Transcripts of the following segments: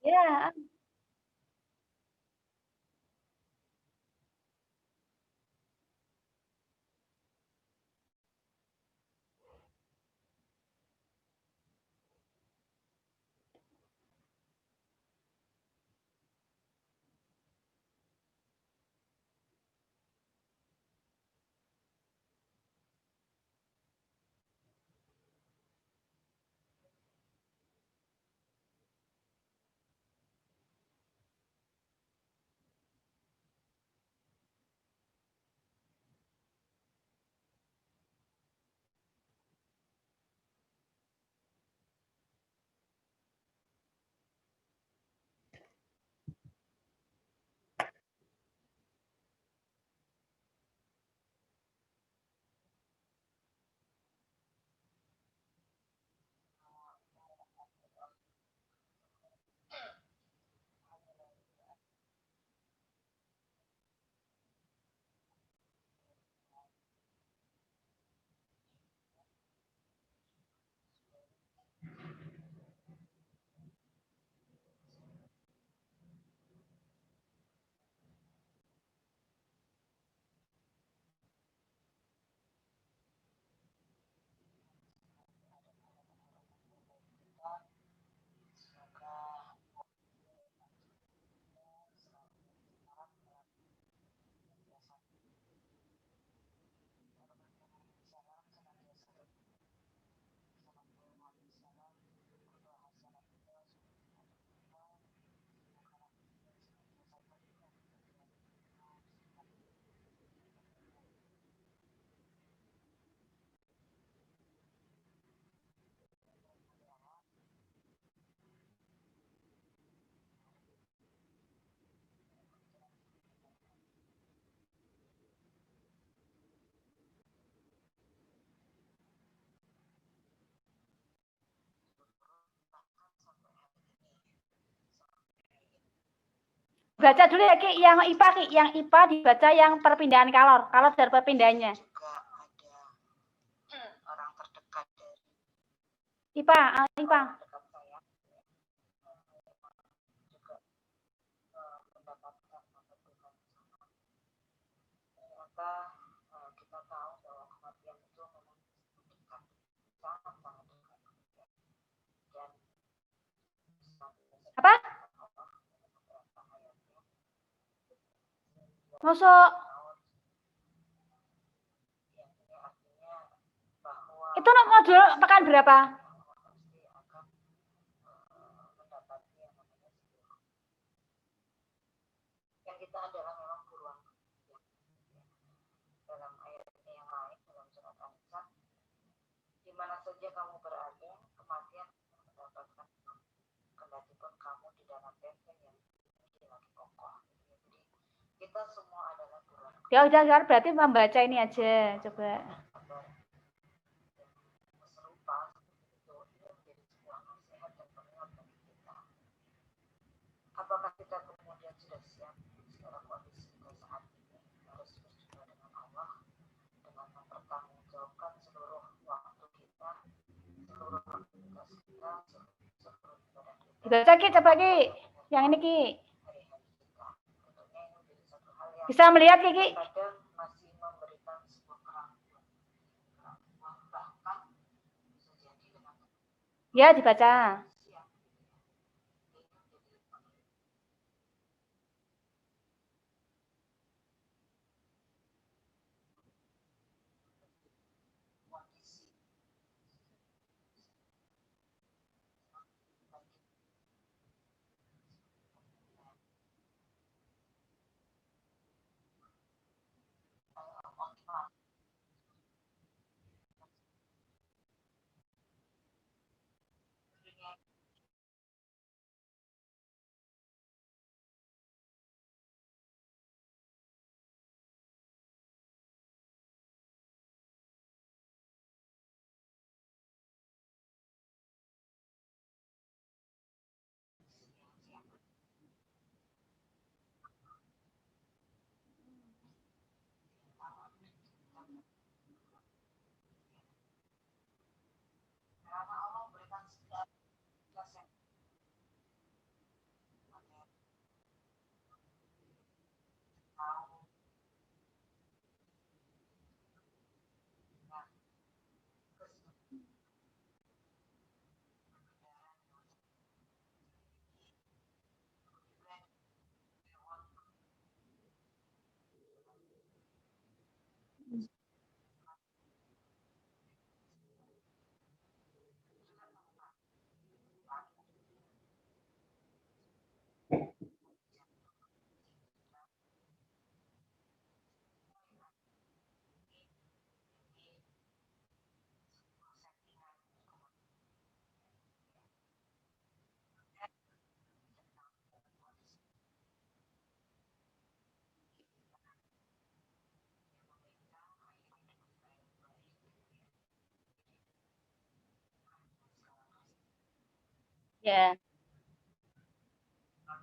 Ya. Baca dulu ya Ki, yang IPA Ki, yang IPA dibaca yang perpindahan kalor, kalau dari perpindahannya. IPA, IPA. Apa? Masuk. Itu modul pekan berapa? Ya udah, berarti membaca ini aja, coba. Dibaca Ki, coba Ki. Yang ini Ki. Bisa melihat Ki? Ya, dibaca. Ya.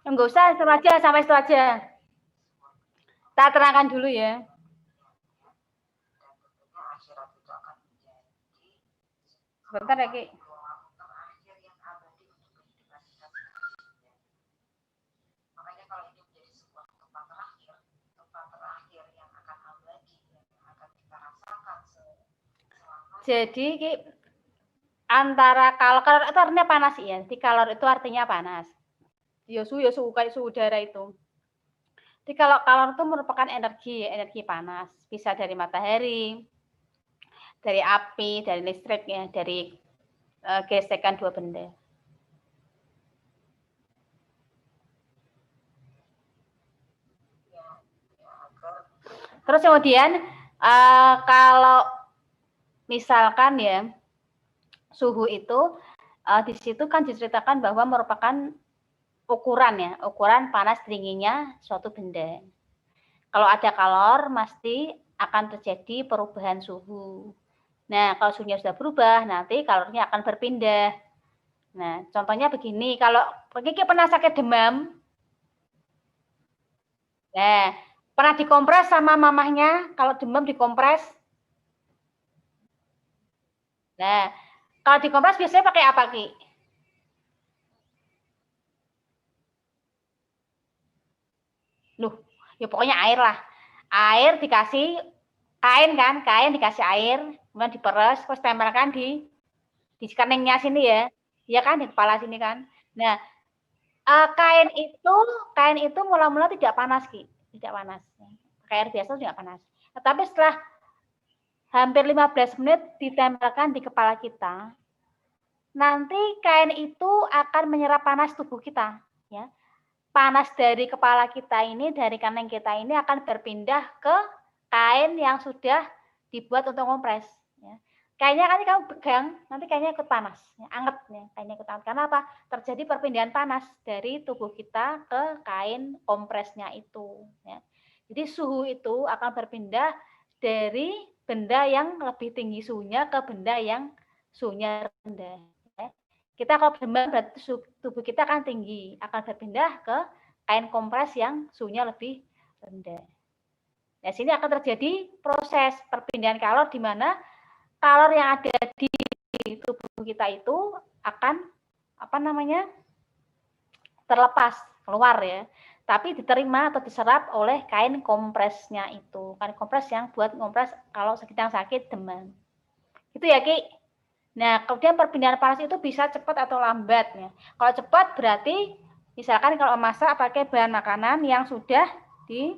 Enggak usah, itu aja, sampai itu aja. Kita terangkan dulu ya. Sebentar ya, Ki. Jadi, Ki, antara kalor itu artinya panas ya. Di kalor itu artinya panas. Ya suhu kayak suhu udara itu. Jadi kalau kalor itu merupakan energi panas. Bisa dari matahari, dari api, dari listrik ya, dari gesekan dua benda. Terus kemudian kalau misalkan ya suhu itu di situ kan diceritakan bahwa merupakan ukuran panas dinginnya suatu benda. Kalau ada kalor pasti akan terjadi perubahan suhu. Nah, kalau suhunya sudah berubah, nanti kalornya akan berpindah. Nah, contohnya begini, kalau Kiki pernah sakit demam, nah, pernah dikompres sama mamahnya, kalau demam dikompres. Nah, kalau dikompres biasanya pakai apa, Ki? Loh, ya pokoknya air lah. Air dikasih kain kan, kain dikasih air, kemudian diperes, terus tempelkan di keningnya sini ya. Iya kan, di kepala sini kan. Nah, kain itu mula-mula tidak panas, Ki. Tidak panas. Pakai air biasa tidak panas. Tetapi setelah hampir 15 menit ditempelkan di kepala kita, nanti kain itu akan menyerap panas tubuh kita, ya. Panas dari kepala kita ini, dari kening kita ini akan berpindah ke kain yang sudah dibuat untuk kompres. Ya. Kainnya kan kamu pegang, nanti kainnya ikut panas, ya, anget ya, kainnya ikut panas. Karena apa? Terjadi perpindahan panas dari tubuh kita ke kain kompresnya itu. Ya. Jadi suhu itu akan berpindah dari benda yang lebih tinggi suhunya ke benda yang suhunya rendah. Ya. Kita kalau demam berarti tubuh kita akan tinggi, akan berpindah ke kain kompres yang suhunya lebih rendah. Nah, sini akan terjadi proses perpindahan kalor di mana kalor yang ada di tubuh kita itu akan terlepas keluar ya, tapi diterima atau diserap oleh kain kompresnya itu, kain kompres yang buat kompres kalau sedang sakit demam. Itu ya, Ki. Nah, kemudian perpindahan panas itu bisa cepat atau lambat ya. Kalau cepat berarti misalkan kalau masak pakai bahan makanan yang di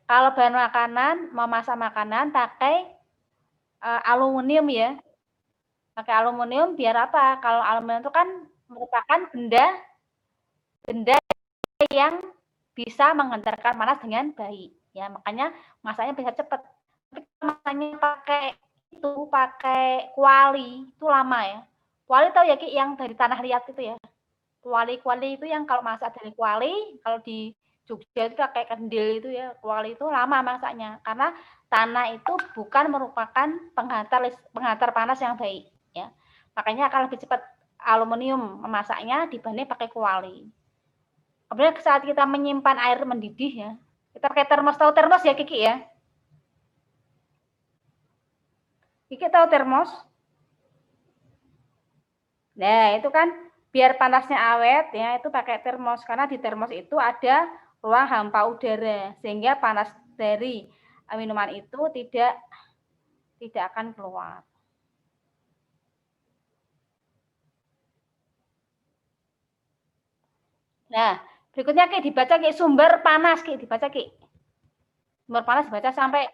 kalau bahan makanan memasak makanan pakai aluminium ya. Pakai aluminium biar apa? Kalau aluminium itu kan merupakan benda yang bisa menghantarkan panas dengan baik. Ya, makanya masaknya bisa cepat. Tapi kalau masaknya pakai kuali, itu lama ya. Kuali tahu ya, Ki, yang dari tanah liat itu ya. Kuali-kuali itu yang kalau masak dari kuali, kalau di Jogja itu pakai kendil itu ya, kuali itu lama masaknya karena tanah itu bukan merupakan penghantar panas yang baik ya. Makanya akan lebih cepat aluminium memasaknya dibanding pakai kuali. Kemudian saat kita menyimpan air mendidih ya, kita pakai termos, tahu termos ya, Kiki ya? Kiki tahu termos? Nah, itu kan biar panasnya awet ya, itu pakai termos karena di termos itu ada ruang hampa udara sehingga panas dari minuman itu tidak akan keluar. Nah, berikutnya Ki dibaca Ki sumber panas Ki dibaca Ki. Sumber panas dibaca sampai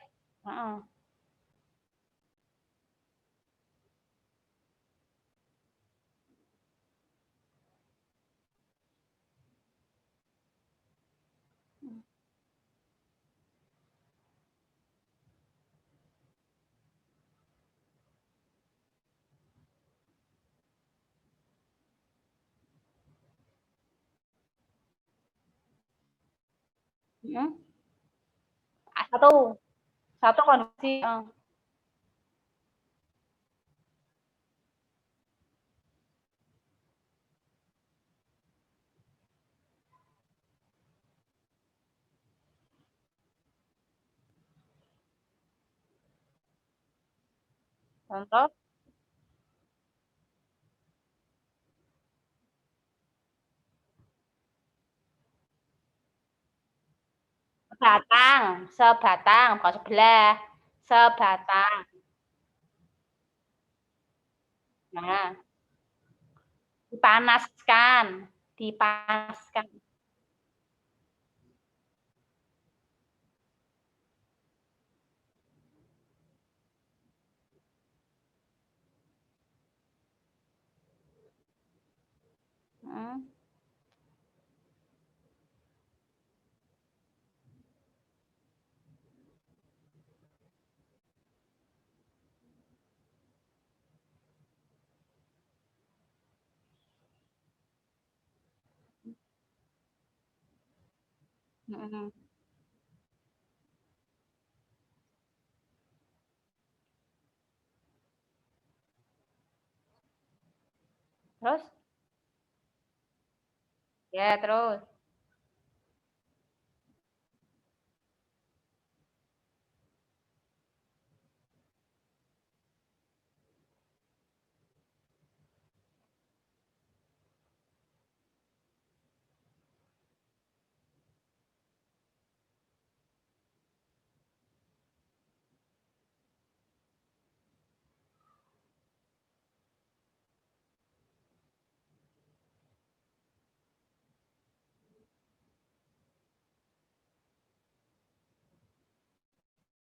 satu satu kondisi Contoh sebatang, bukan sebelah, sebatang. Nah, dipanaskan, dipanaskan. Hmm, hmm. Terus, ya terus.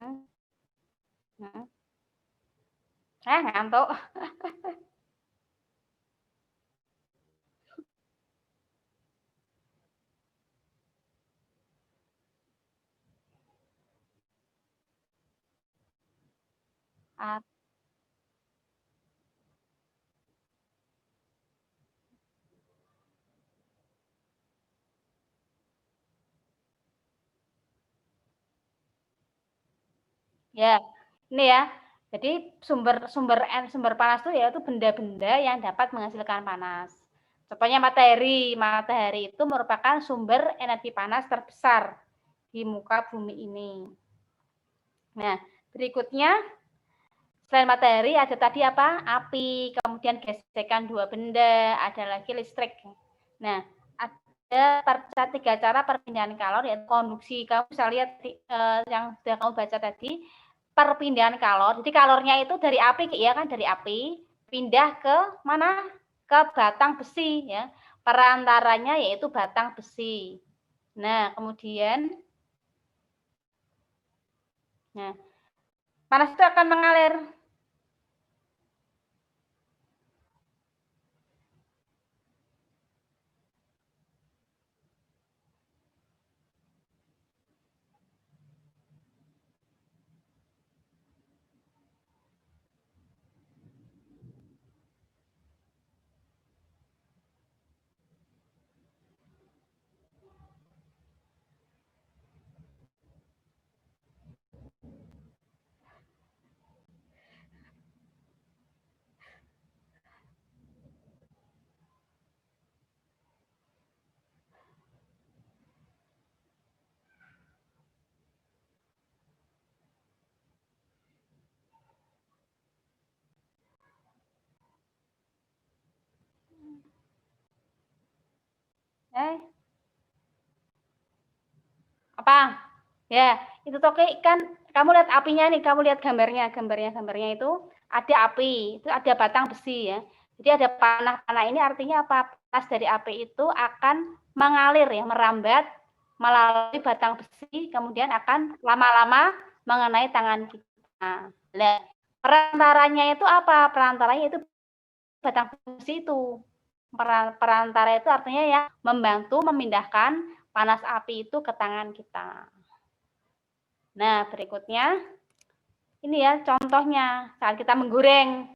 Hmm, hmm. Ngantuk. Ah, ya, ini ya. Jadi sumber sumber sumber panas itu yaitu benda-benda yang dapat menghasilkan panas. Contohnya matahari. Matahari itu merupakan sumber energi panas terbesar di muka bumi ini. Nah, berikutnya selain matahari ada tadi apa? Api, kemudian gesekan dua benda, ada lagi listrik. Nah, ada tiga cara perpindahan kalor yaitu konduksi. Kamu bisa lihat yang sudah kamu baca tadi, perpindahan kalor. Jadi kalornya itu dari api, ya kan, dari api pindah ke mana? Ke batang besi ya. Perantaranya yaitu batang besi. Nah, kemudian nah, panas itu akan mengalir. Eh, apa? Ya, itu toke kan kamu lihat apinya nih, kamu lihat gambarnya itu ada api, itu ada batang besi ya. Jadi ada panah-panah ini artinya apa? Panas dari api itu akan mengalir ya, merambat melalui batang besi, kemudian akan lama-lama mengenai tangan kita. Nah, perantaranya itu apa? Perantaranya itu batang besi itu. Perantara itu artinya ya membantu memindahkan panas api itu ke tangan kita. Nah, berikutnya ini ya contohnya saat kita menggoreng.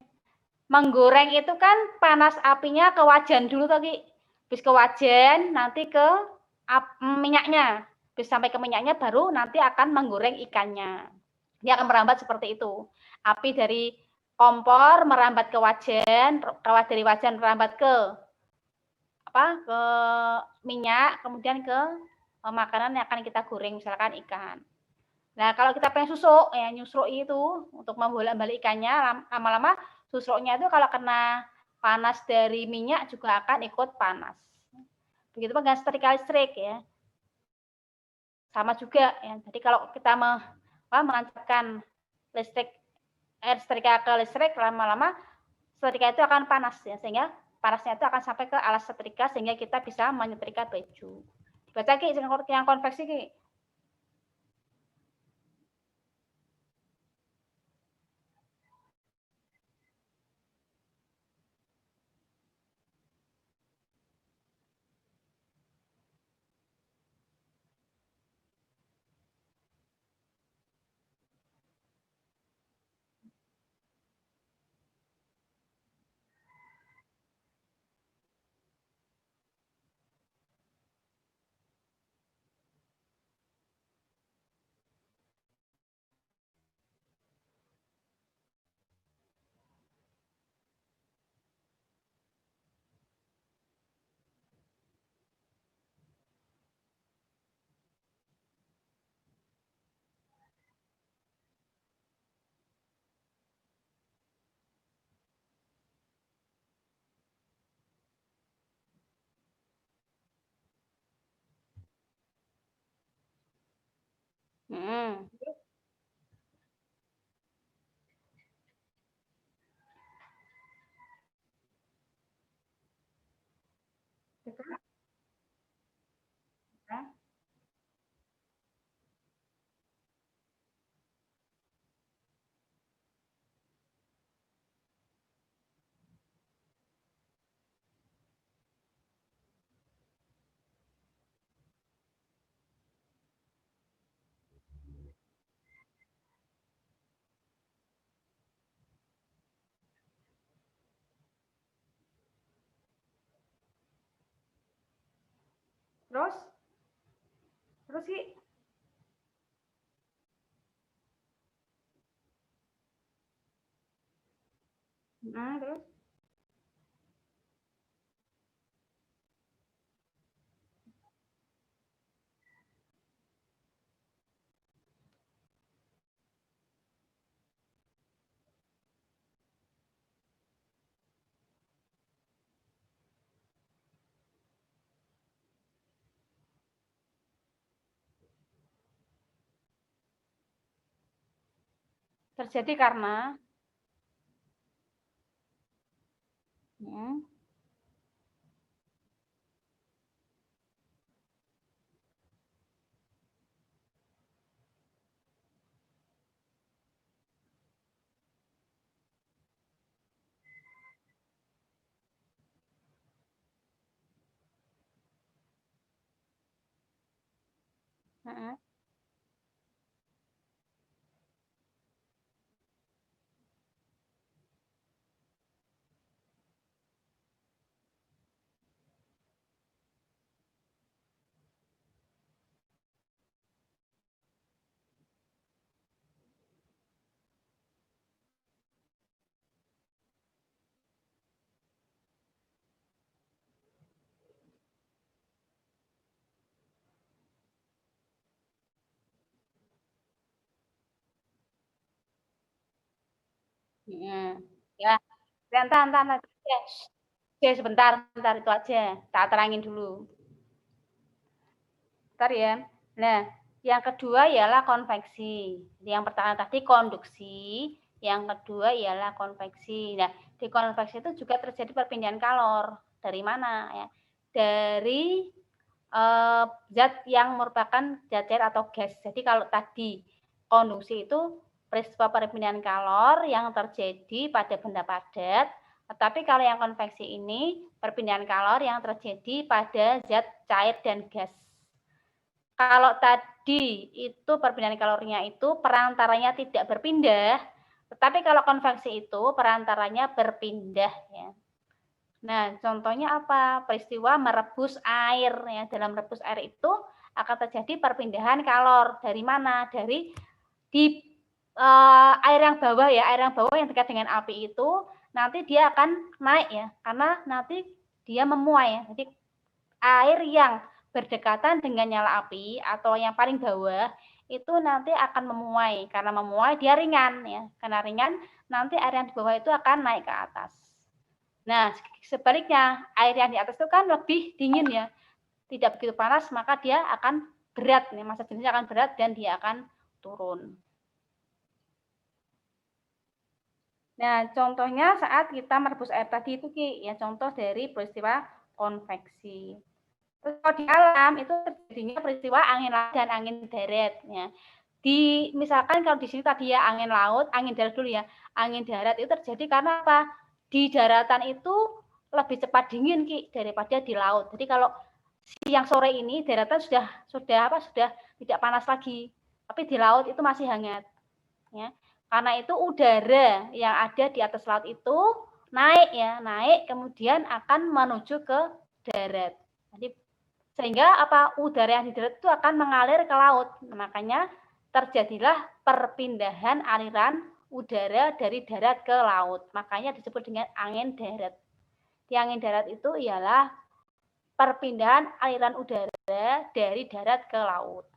Menggoreng itu kan panas apinya ke wajan dulu tadi. Habis ke wajan, nanti ke minyaknya. Habis sampai ke minyaknya baru nanti akan menggoreng ikannya. Dia akan merambat seperti itu. Api dari kompor merambat ke wajan, dari wajan merambat ke apa? Ke minyak, kemudian ke makanan yang akan kita goreng misalkan ikan. Nah, kalau kita pengen susuk, ya nyusruk itu untuk membolak-balikkannya, lama-lama susruknya itu kalau kena panas dari minyak juga akan ikut panas. Begitu dengan setrika listrik ya. Sama juga ya. Jadi kalau kita menancapkan listrik air setrika ke listrik, lama-lama setrika itu akan panas ya, sehingga panasnya itu akan sampai ke alas setrika sehingga kita bisa menyetrika baju. Baca Ki, yang konveksi Ki. Hmm. Terus? Terus Ki? Terus? Terjadi karena hmm, hmm, hmm. Ya, entar. Oke, sebentar itu aja. Tak terangin dulu. Bentar ya. Nah, yang kedua ialah konveksi. Yang pertama tadi konduksi, yang kedua ialah konveksi. Nah, di konveksi itu juga terjadi perpindahan kalor. Dari mana ya? Dari zat yang merupakan zat cair atau gas. Jadi kalau tadi konduksi itu peristiwa perpindahan kalor yang terjadi pada benda padat, tetapi kalau yang konveksi ini perpindahan kalor yang terjadi pada zat cair dan gas. Kalau tadi itu perpindahan kalorinya itu perantaranya tidak berpindah, tetapi kalau konveksi itu perantaranya berpindah ya. Nah, contohnya apa? Peristiwa merebus air ya. Dalam merebus air itu akan terjadi perpindahan kalor. Dari mana? Dari di air yang bawah ya, air yang bawah yang dekat dengan api itu nanti dia akan naik ya, karena nanti dia memuai ya. Jadi air yang berdekatan dengan nyala api atau yang paling bawah itu nanti akan memuai. Karena memuai dia ringan ya. Karena ringan nanti air yang di bawah itu akan naik ke atas. Nah, sebaliknya air yang di atas itu kan lebih dingin ya. Tidak begitu panas, maka dia akan berat nih, massa jenisnya akan berat dan dia akan turun. Nah, contohnya saat kita merebus air tadi itu Ki, ya contoh dari peristiwa konveksi. Terus kalau di alam itu terjadinya peristiwa angin laut dan angin darat ya. Misalkan kalau di sini tadi ya angin laut, angin darat dulu ya. Angin darat itu terjadi karena apa? Di daratan itu lebih cepat dingin Ki daripada di laut. Jadi kalau siang sore ini daratan sudah tidak panas lagi. Tapi di laut itu masih hangat. Ya. Karena itu udara yang ada di atas laut itu naik kemudian akan menuju ke darat. Jadi sehingga udara yang di darat itu akan mengalir ke laut. Makanya terjadilah perpindahan aliran udara dari darat ke laut. Makanya disebut dengan angin darat. Di angin darat itu ialah perpindahan aliran udara dari darat ke laut.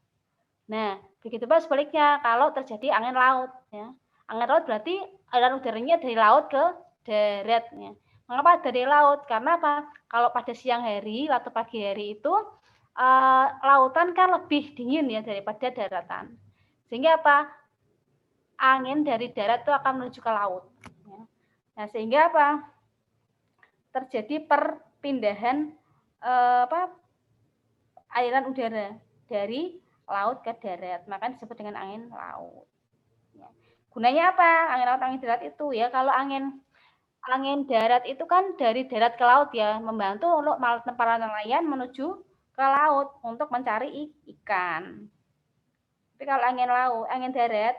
Nah, begitu pula sebaliknya kalau terjadi angin laut ya. Angin laut berarti aliran udaranya dari laut ke darat ya. Mengapa dari laut? Karena apa? Kalau pada siang hari atau pagi hari itu lautan kan lebih dingin ya daripada daratan. Sehingga apa? Angin dari darat itu akan menuju ke laut. Ya. Nah, sehingga apa? Terjadi perpindahan aliran udara dari laut ke darat. Maka disebut dengan angin laut. Ya. Gunanya apa? Angin laut, angin darat itu ya. Kalau angin darat itu kan dari darat ke laut ya, membantu untuk para nelayan menuju ke laut untuk mencari ikan. Tapi kalau angin darat,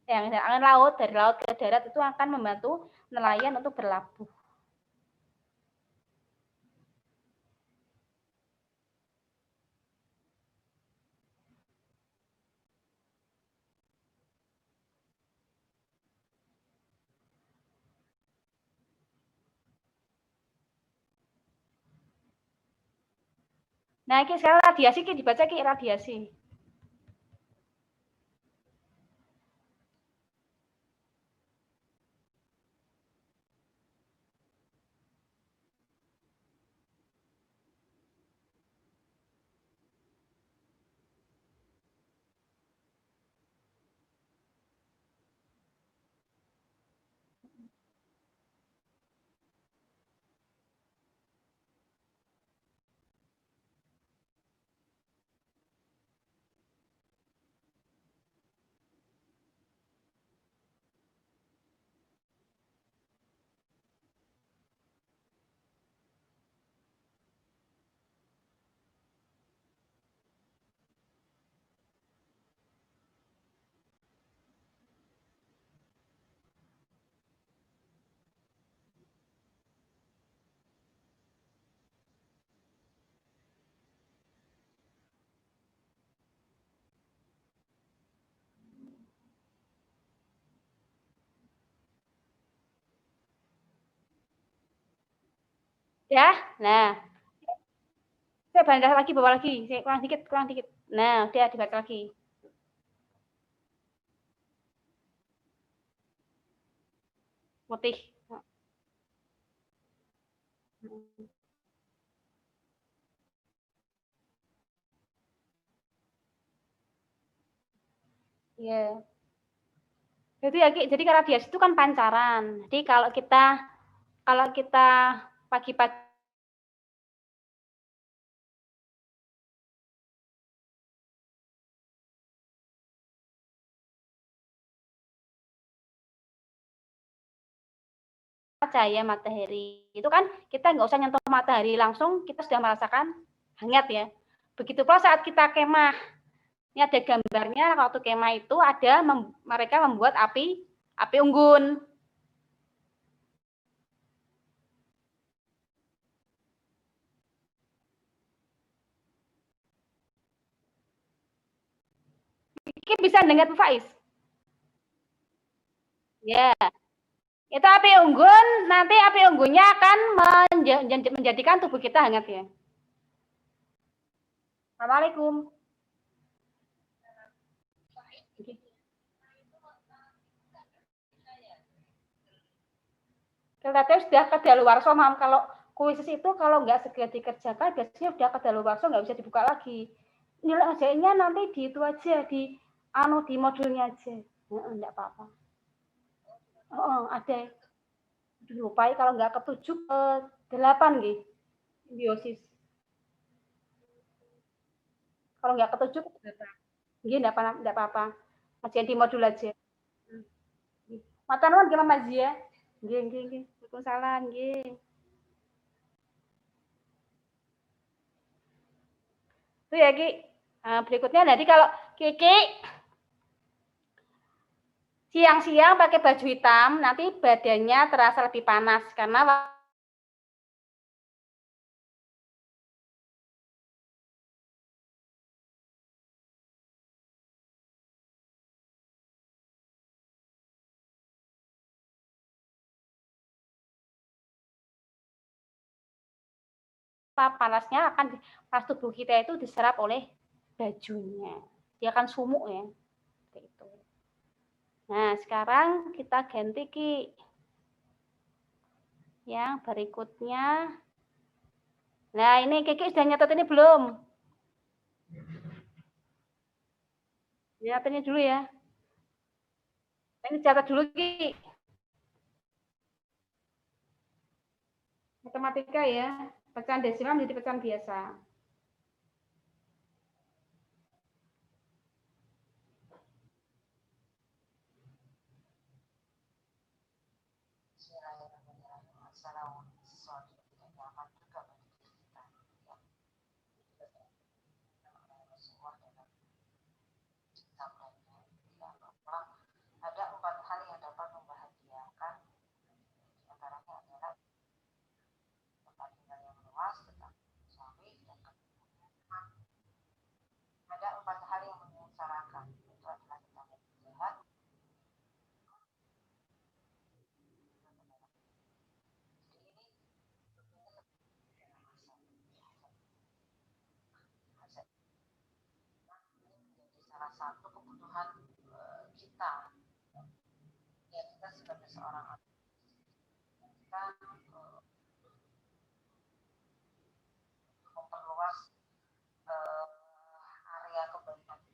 angin laut dari laut ke darat itu akan membantu nelayan untuk berlabuh. Nah, ini sekarang radiasi dibaca radiasi. Ya, nah. Saya bandah lagi, bawa lagi. Saya kurang dikit. Nah, udah dibaca lagi. Putih. Iya. Jadi radiasi itu kan pancaran. Jadi kalau kita pagi-pagi cahaya matahari itu kan kita nggak usah nyentuh matahari langsung kita sudah merasakan hangat ya. Begitu pula saat kita kemah. Ini ada gambarnya waktu kemah itu mereka membuat api unggun. Mungkin bisa dengar Bu Faiz? Ya. Itu api unggun, nanti api unggunnya akan menjadikan tubuh kita hangat ya. Assalamualaikum. Relatif sudah kadaluwarsa, Mam. Kalau kuisis itu kalau nggak segera dikerjakan, biasanya sudah kadaluwarsa, nggak bisa dibuka lagi. Nilai ngerjainnya nanti di itu aja, di modulnya aja. Enggak apa-apa. Oh, ada. Lupa kalau nggak ke-7 ke-8 gitu. Simbiosis. Kalau nggak ke-7 ke-8. Nggih, enggak apa-apa. Ngerjain di modul aja. Mata nuwun nggih Mama Zia. Nggih, nggih, nggih. Waalaikumsalam, nggih. Itu ya, Ki. Nah, berikutnya nanti kalau Kiki siang-siang pakai baju hitam, nanti badannya terasa lebih panas karena panasnya akan pas tubuh kita itu diserap oleh bajunya. Dia akan sumuk ya. Itu. Nah, sekarang kita ganti Ki. Yang berikutnya. Nah, ini Kiki sudah nyatet ini belum? Nyatetnya dulu ya. Ini catat dulu Ki. Matematika ya. Pecahan desimal menjadi pecahan biasa.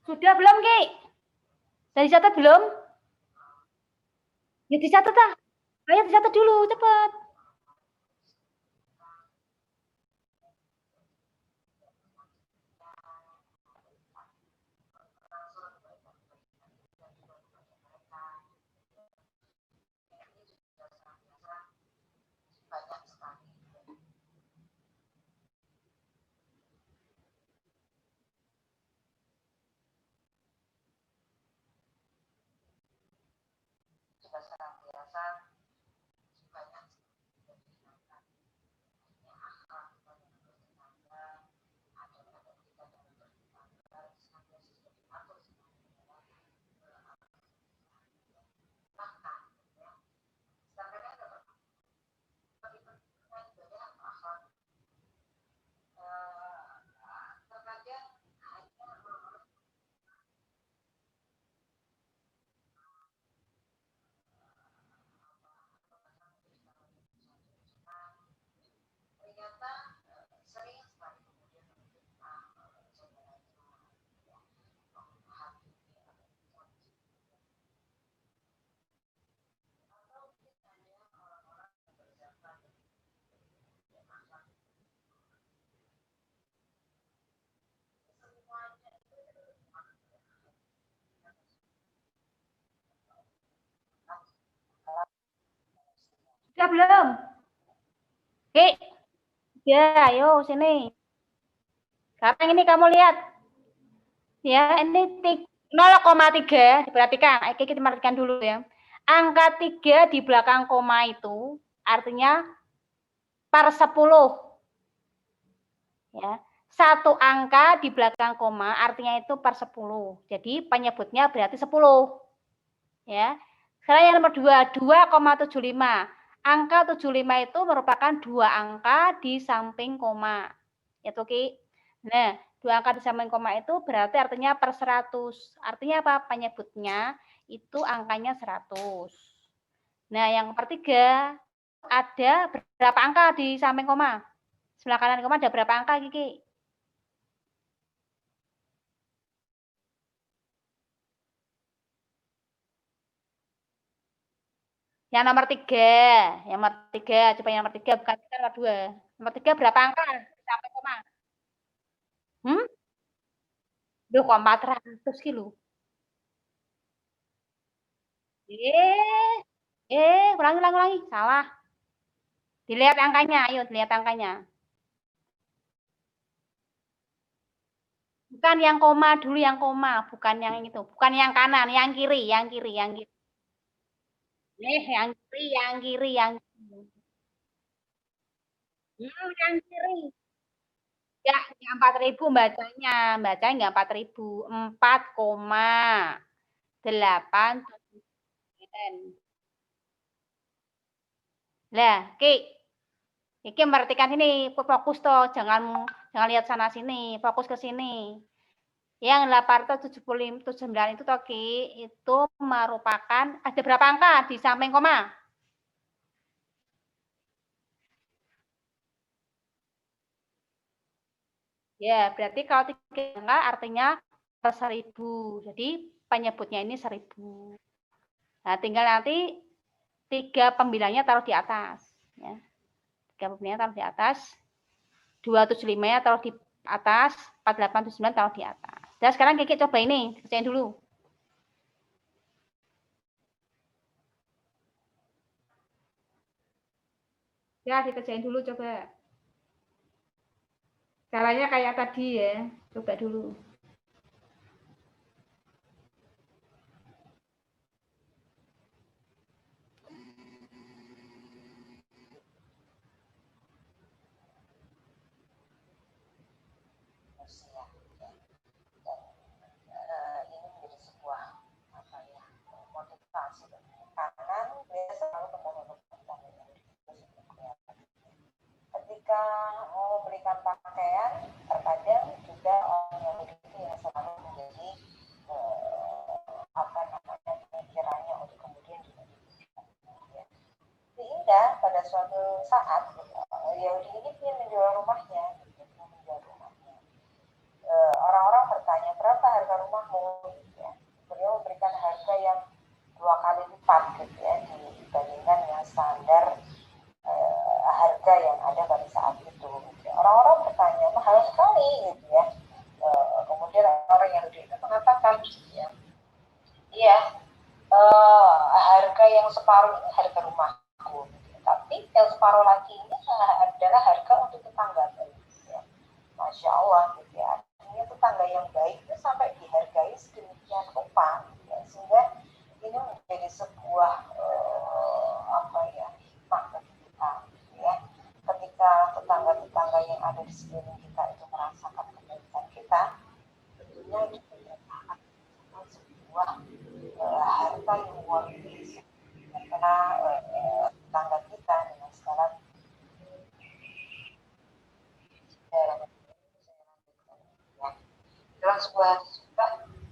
Sudah belum Ki? Sudah dicatat belum? Ya dicatat ah. Ayo dicatat dulu, cepat. Sudah belum? Ki. Ya, ayo sini. Sekarang ini kamu lihat. Ya, ini 0,3 diperhatikan. Oke, kita perhatikan dulu ya. Angka 3 di belakang koma itu artinya per 10. Ya. Satu angka di belakang koma artinya itu per 10. Jadi penyebutnya berarti 10. Ya. Sekarang yang nomor 2, 2,75. Angka 75 itu merupakan dua angka di samping koma. Ya, Ki. Nah, dua angka di samping koma itu berarti artinya per 100. Artinya apa? Penyebutnya itu angkanya 100. Nah, yang per 3, ada berapa angka di samping koma? Sebelah kanan koma ada berapa angka, Kiki? Yang nomor 3. Yang nomor 3. Coba yang nomor 3. Bukan 3, nomor 2. Nomor 3 berapa angka di samping koma? Hmm? Loh, kok 400 kilo? Ulangi, ulangi, ulangi. Salah. Dilihat angkanya, ayo dilihat angkanya. Bukan yang koma dulu, yang koma, bukan yang itu, bukan yang kanan, yang kiri, yang kiri, yang kiri. Yang kiri, yang kiri, yang kiri. Yang kiri. Ya, 4.000 bacanya. Bacanya nggak 4.000, 4,8. Lah, Ki, Iki memperhatikan sini, fokus toh, jangan lihat sana sini, fokus ke sini. Yang 879 itu Toki, itu merupakan ada berapa angka di samping koma? Ya, berarti kalau 3 angka artinya 1.000. Jadi penyebutnya ini 1.000. Nah, tinggal nanti 3 pembilangnya taruh di atas. Ya. 3 pembilangnya taruh di atas. 275-nya taruh di atas. 4879 taruh di atas. Dan sekarang Kiki coba ini, kerjain dulu. Ya, dikerjain dulu coba. Caranya kayak tadi ya. Coba dulu. Ketika memberikan pakaian, terkadang juga orang Yahudi itu yang selalu menjadi apa namanya pemikirannya untuk kemudian juga ya. Sehingga pada suatu saat Yahudi ini ingin menjual rumahnya, orang-orang bertanya berapa harga rumahmu, ya. Beliau memberikan harga yang 2 kali lipat gitu ya dibandingkan yang standar harga yang ada pada saat itu. Orang-orang bertanya mahal sekali gitu ya. Kemudian orang yang itu mengatakan ya, iya harga yang separuh ini harga rumahku, tapi yang separuh lagi ini adalah harga untuk tetangga. Ya. Masya Allah gitu ya. Artinya tetangga yang baik itu sampai dihargai sedemikian rupa ya, sehingga ini menjadi sebuah apa ya hikmah bagi kita ya. Ketika tetangga-tetangga yang ada di sekeliling kita itu merasakan kebaikan kita, tentunya itu akan sebuah harta yang luar biasa karena tetangga kita dengan segala dalam sebuah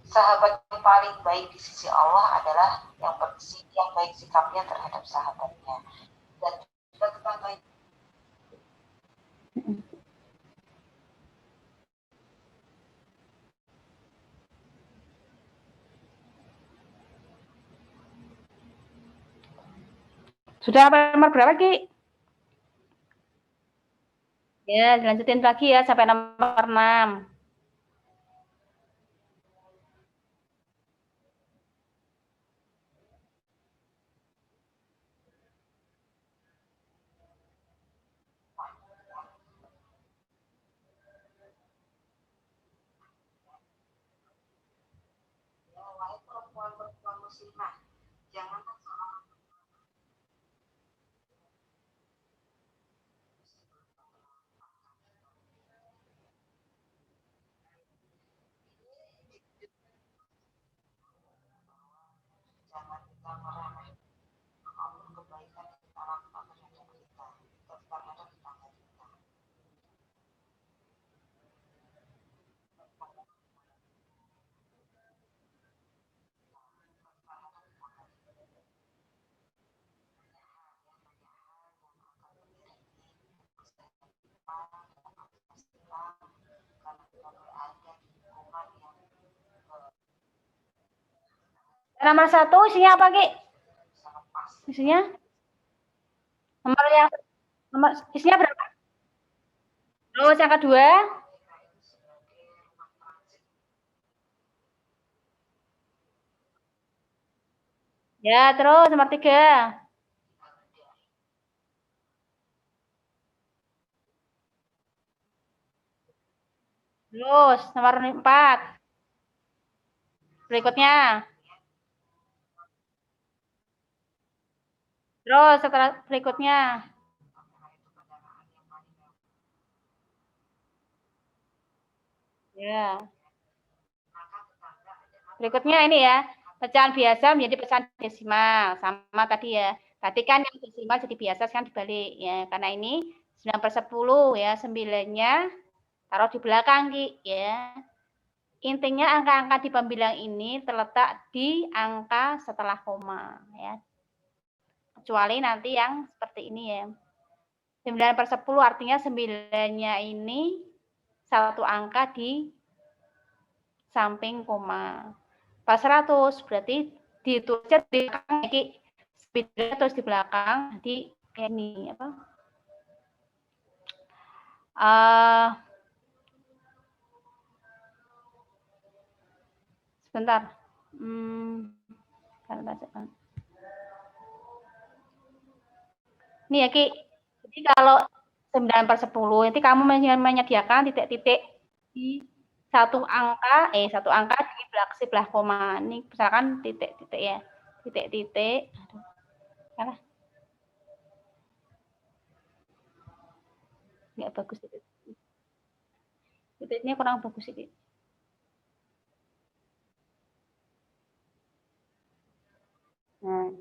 sahabat yang paling baik di sisi Allah adalah yang baik sikapnya terhadap sahabatnya dan juga tetangga. Sudah nomor berapa, Ki? Ya, dilanjutin lagi ya sampai nomor 6. Wahai perempuan-perempuan muslimah, jangan kita meremehkan apapun kebaikan yang kita lakukan terhadap kita terhadap tetangga kita. Nomor 1 isinya apa, Ki? Isinya? Nomor isinya berapa? Terus yang kedua? Ya, terus nomor 3. Terus nomor 4. Berikutnya. Terus setelah berikutnya. Ya. Berikutnya ini ya. Pecahan biasa menjadi pecahan desimal. Sama tadi ya. Tadi kan yang desimal jadi biasa kan dibalik ya. Karena ini 9/10 ya. 9-nya taruh di belakang, Ki, ya. Intinya angka-angka di pembilang ini terletak di angka setelah koma ya. Kecuali nanti yang seperti ini ya. 9/10 artinya 9-nya ini satu angka di samping koma. Pas 100 berarti ditulisnya di belakang ya, 9 terus di belakang nanti kayak ini apa? Sebentar. Nih ya, Ki. Jadi kalau 9/10 nanti kamu menyediakan titik-titik di satu angka di sebelah koma. Ini misalkan titik-titik ya. Titik-titik. Aduh. Enggak bagus titik. Titiknya kurang bagus ini. Nah.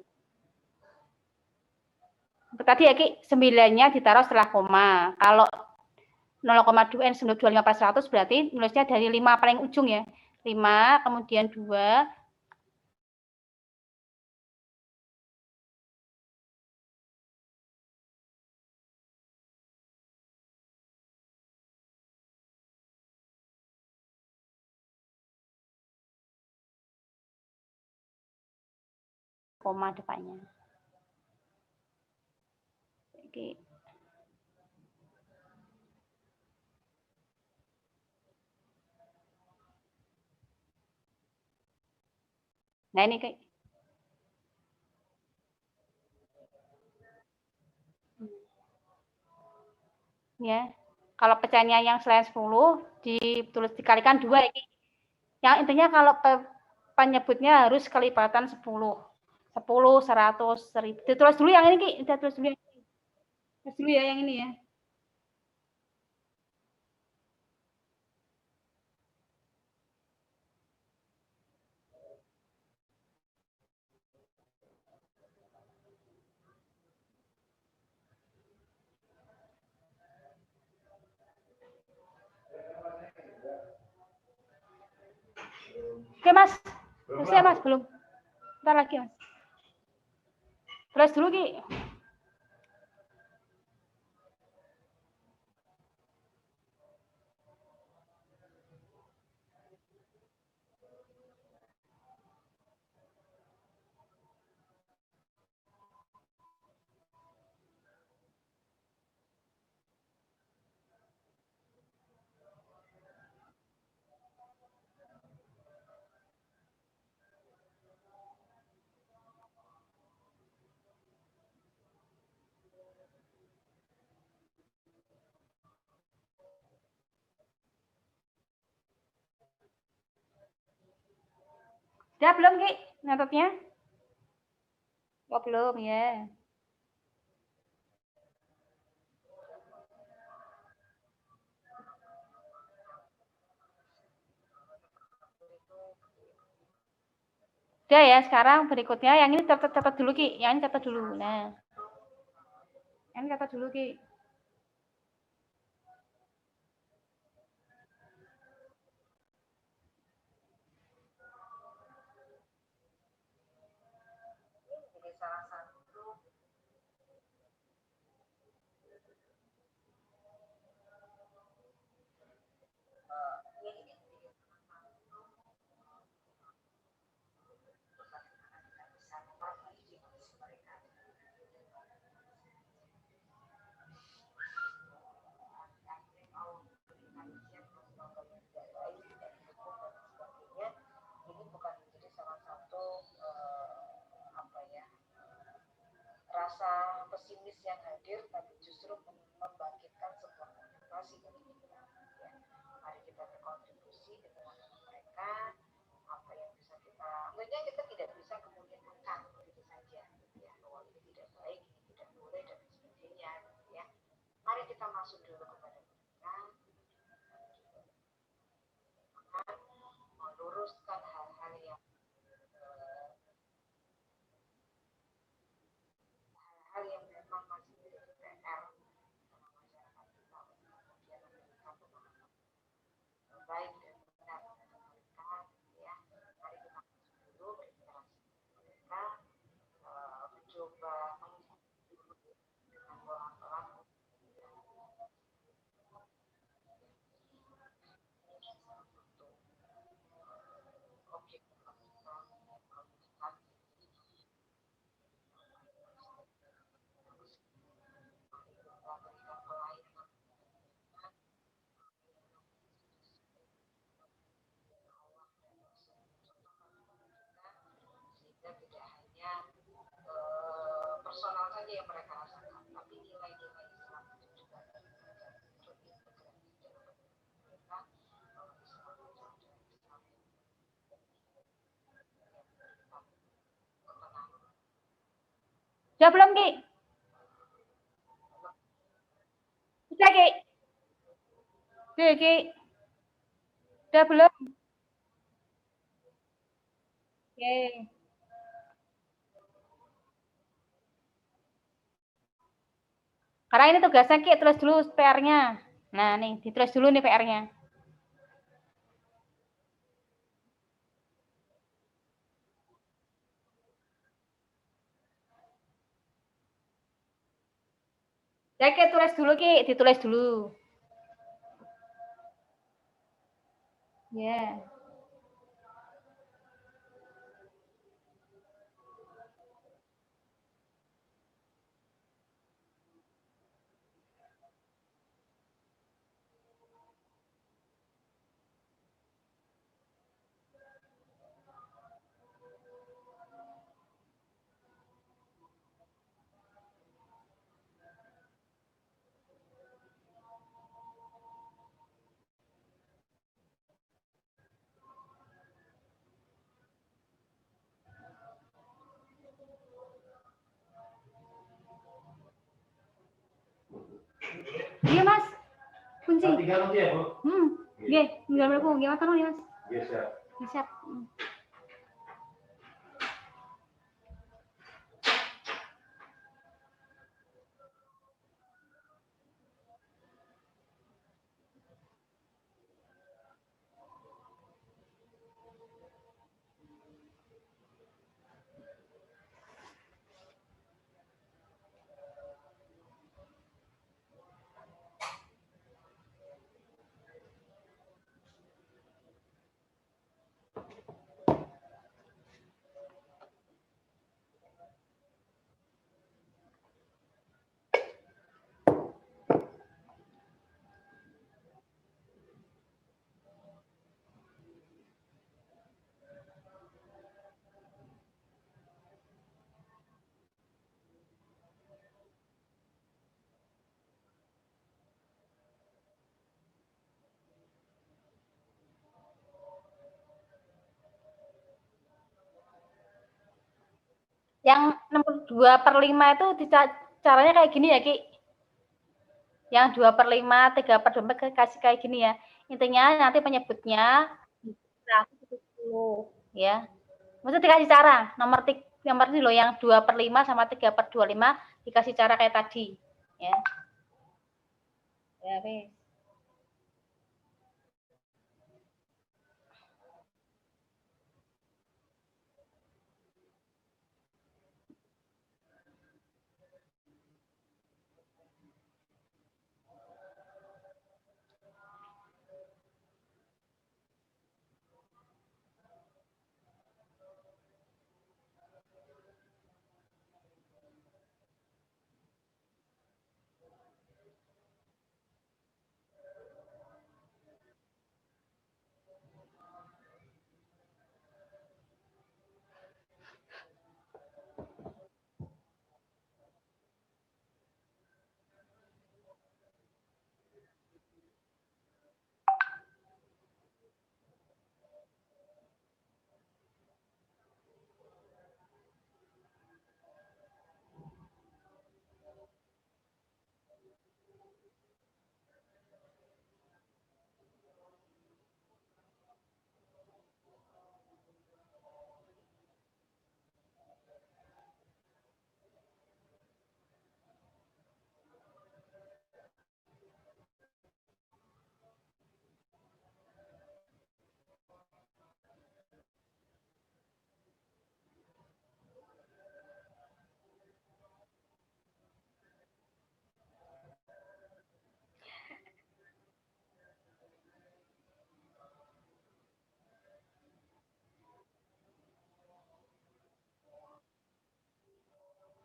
Tadi ya, Ki, 9-nya ditaruh setelah koma. Kalau 0,2 N25/100 berarti nulisnya dari 5 paling ujung ya. 5, kemudian 2, koma depannya. Oke. Nah, ini kayak ya. Kalau pecahnya yang selain 10 ditulis dikalikan 2 ya. Yang intinya kalau penyebutnya harus kelipatan 10. 10, 100, 1000. Ditulis dulu yang ini, Ki. Ditulis dulu. Tulis dulu ya yang ini ya. Oke, Mas. Terus ya, Mas, belum. Ntar lagi, Mas. Tulis dulu, Ki. Udah belum, Ki? Nyatetnya? Oh, belum ya. Udah ya, sekarang berikutnya yang ini catat dulu, Ki. Yang ini catat dulu. Nah. Yang ini catat dulu, Ki. tulis yang hadir tapi justru membangkitkan sebuah motivasi bagi kita. Ya. Mari kita berkontribusi dengan mereka, apa yang bisa kita, tentunya kita tidak bisa kemudian mengkang begitu saja, ya, bahwa ini tidak baik, ini tidak boleh dan sebagainya, ya. Mari kita masuk dulu kepada mereka, meluruskan hal-hal yang memang masih menjadi PR dalam masyarakat kita, kemudian memberikan pemahaman baik dan benar kepada mereka, ya. Mari kita masuk dulu berinteraksi dengan mereka, mencoba mengikuti dulu dengan pelan-pelan. Objek kita berikan pelayanan sehingga tidak hanya personal saja yang mereka rasakan, tapi nilai-nilai Islam itu juga terintegrasi dalam mereka, bahwa Islam itu adalah Islam yang memberikan ketenangan. Udah belum, Ki? Udah, Ki? Udah, Ki? Udah belum? Oke. Karena ini tugasnya, Ki, tulis dulu PR-nya. Nah, nih, ditulis dulu nih PR-nya. Ya, Ki, tulis dulu, Ki. Ditulis dulu. Ya. Yeah. Iya, Mas. Kunci. Tinggal nanti ya, Bu. Nggih, tinggal mlebu nggih matur nuwun, Mas. Nggih, siap. Siap. Yang 2/5 itu caranya kayak gini ya, Ki. Yang 2/5, 3/4 kasih kayak gini ya. Intinya nanti penyebutnya nah, 10 ya. Maksudnya dikasih cara, nomor ini loh yang 2/5 sama 3/25 dikasih cara kayak tadi, ya. Ya, wes.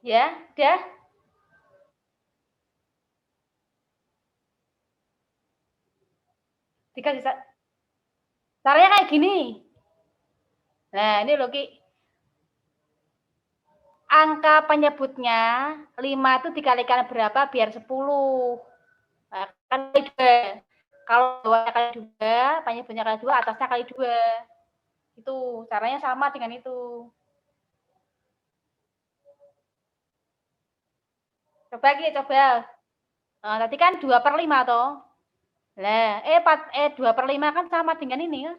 Ya, udah. Dikasih caranya kayak gini. Nah, ini loh Ki. Angka penyebutnya 5 itu dikalikan berapa biar 10. Nah, kan kali 2. Kalau bawahnya kali 2, penyebutnya kali 2, atasnya kali 2. Itu caranya sama dengan itu. Coba Ki, coba. Nah, tadi kan 2/5 toh. Lah, 2/5 kan sama dengan ini ya.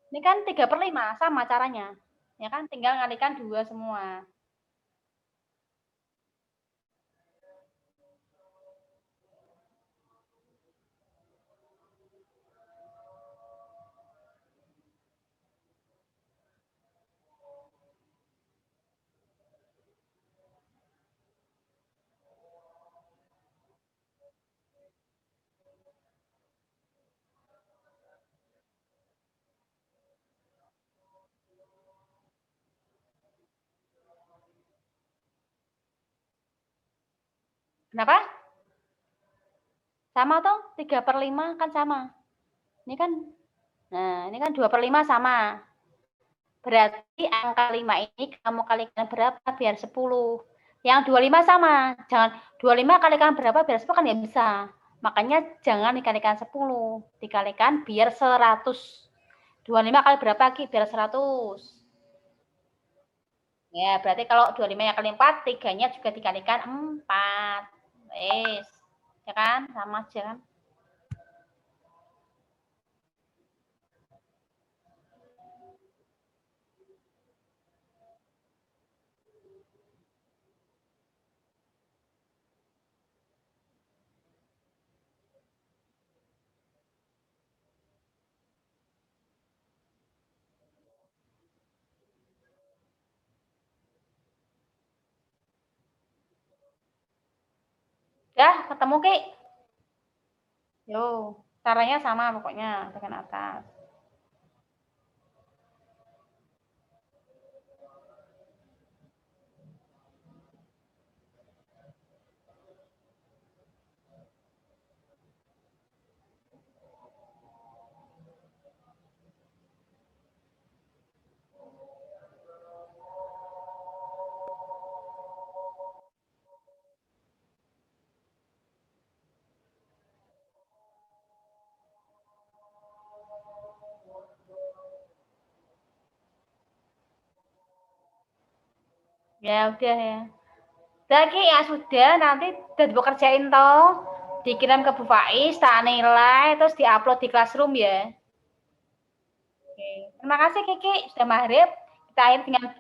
Ini kan 3/5, sama caranya. Ya kan, tinggal ngalikan 2 semua. Kenapa? Sama toh, 3/5 kan sama. Ini kan, nah ini kan 2/5 sama. Berarti angka 5 ini kamu kalikan berapa biar 10. Yang 25 sama. Jangan 25 kalikan berapa biar 10 kan ya bisa. Makanya jangan dikalikan 10. Dikalikan biar 100. 25 kali berapa Ki? Biar 100. Ya, berarti kalau 25 yang kali 4, 3-nya juga dikalikan 4. Wes. Ya kan? Sama aja kan? Dah, ketemu Ki? Yo, caranya sama pokoknya dengan atas. Ya udah ya. Udah Ki, ya sudah, nanti udah dikerjain toh. Dikirim ke Bu Faiz, tak nilai, terus diupload di Classroom ya. Oke. Terima kasih Kiki, sudah maghrib. Kita akhir dengan